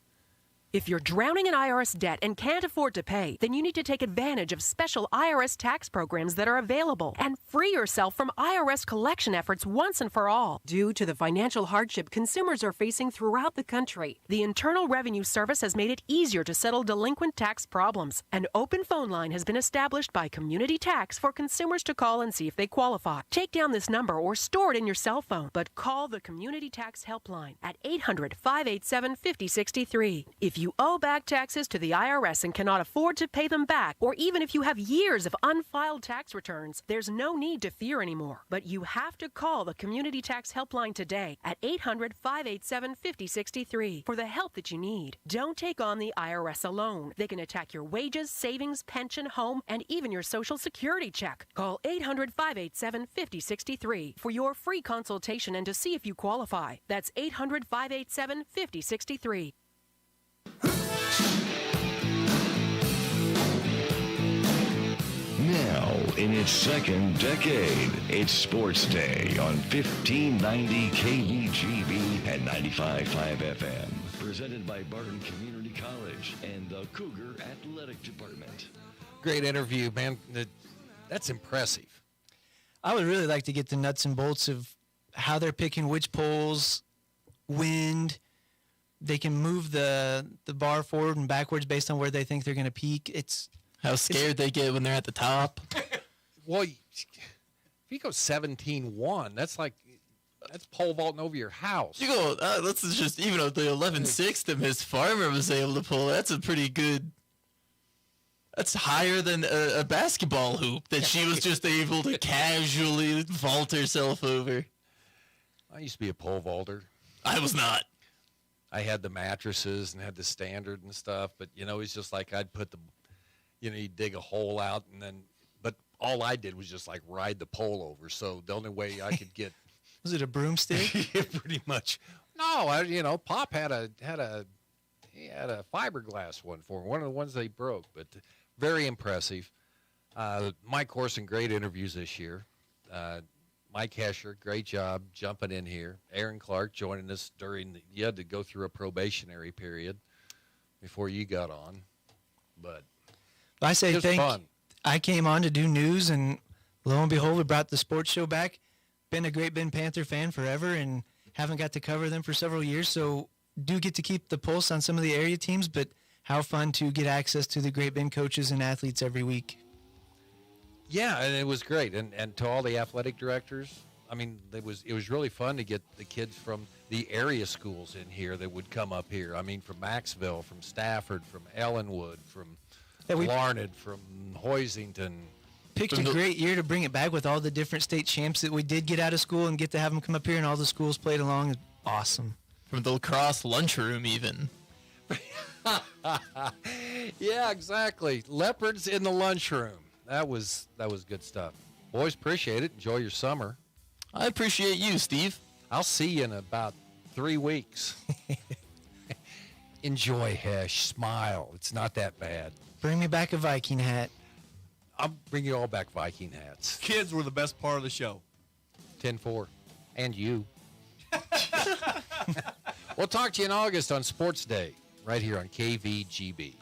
If you're drowning in IRS debt and can't afford to pay, then you need to take advantage of special IRS tax programs that are available and free yourself from IRS collection efforts once and for all. Due to the financial hardship consumers are facing throughout the country, the Internal Revenue Service has made it easier to settle delinquent tax problems. An open phone line has been established by Community Tax for consumers to call and see if they qualify. Take down this number or store it in your cell phone, but call the Community Tax Helpline at 800-587-5063. If you owe back taxes to the IRS and cannot afford to pay them back, or even if you have years of unfiled tax returns, there's no need to fear anymore. But you have to call the Community Tax Helpline today at 800-587-5063 for the help that you need. Don't take on the IRS alone. They can attack your wages, savings, pension, home, and even your Social Security check. Call 800-587-5063 for your free consultation and to see if you qualify. That's 800-587-5063. Now, in its second decade, it's Sports Day on 1590 KVGB and 95.5 FM. Presented by Barton Community College and the Cougar Athletic Department. Great interview, man. That's impressive. I would really like to get the nuts and bolts of how they're picking which poles, wind. They can move the bar forward and backwards based on where they think they're going to peak. It's how scared they get when they're at the top. Well, if you go 17-1, that's pole vaulting over your house. You go, let's just, even though the 11-6 that Miss Farmer was able to pull, that's a pretty good, that's higher than a basketball hoop that she was just able to casually vault herself over. I used to be a pole vaulter. I was not. I had the mattresses and had the standard and stuff, but, it's just like I'd put you dig a hole out and then, but all I did was just like ride the pole over. So the only way I could get. Was it a broomstick? Yeah, pretty much. No, Pop had a fiberglass one for him, one of the ones they broke, but very impressive. Mike Corson, great interviews this year. Mike Hesher, great job jumping in here. Aaron Clark joining us you had to go through a probationary period before you got on, but I say fun. I came on to do news, and lo and behold, we brought the sports show back. Been a Great Bend Panther fan forever, and haven't got to cover them for several years, so do get to keep the pulse on some of the area teams, but how fun to get access to the Great Bend coaches and athletes every week. Yeah, and it was great, and to all the athletic directors, I mean, it was really fun to get the kids from the area schools in here that would come up here. I mean, from Maxville, from Stafford, from Ellenwood, from Larned, from Hoisington. Picked a great year to bring it back with all the different state champs that we did get out of school and get to have them come up here, and all the schools played along. Is awesome. From the lacrosse lunchroom, even. Yeah, exactly. Leopards in the lunchroom. That was good stuff. Boys, appreciate it. Enjoy your summer. I appreciate you, Steve. I'll see you in about 3 weeks. Enjoy, Hesh. Smile. It's not that bad. Bring me back a Viking hat. I'll bring you all back Viking hats. Kids were the best part of the show. 10-4. And you. We'll talk to you in August on Sports Day, right here on KVGB.